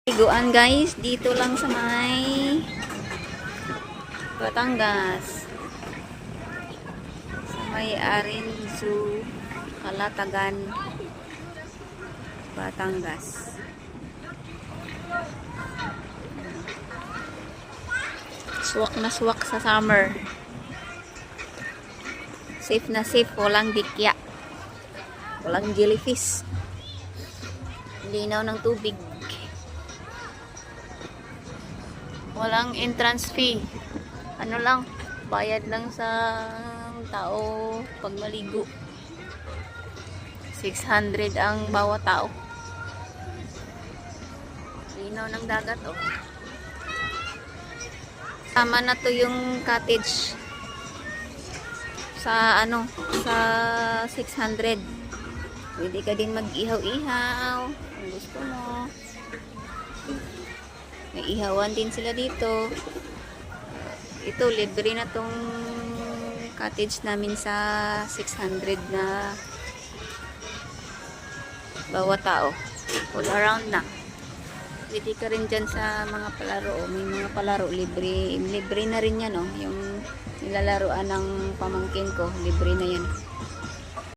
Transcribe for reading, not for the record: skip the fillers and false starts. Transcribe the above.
Liguan guys, dito lang sa may Batangas. Sa may Arinzu, Kalatagan, Batangas. Swak na swak sa summer. Safe na safe, walang dikya. Walang jellyfish. Linaw ng tubig. Walang entrance fee. Ano lang, bayad lang sa tao pag maligo. 600 ang bawat tao. Linaw ng dagat, oh. Tama na to yung cottage sa sa 600. Pwede ka din mag-ihaw-ihaw kung gusto mo. May ihawan din sila dito. Ito, libre na tong cottage namin sa 600 na bawat tao. All around na. Pwede ka rin dyan sa mga palaro. May mga palaro, libre. Libre na rin yan, oh. Yung nilalaroan ng pamangkin ko, libre na yan.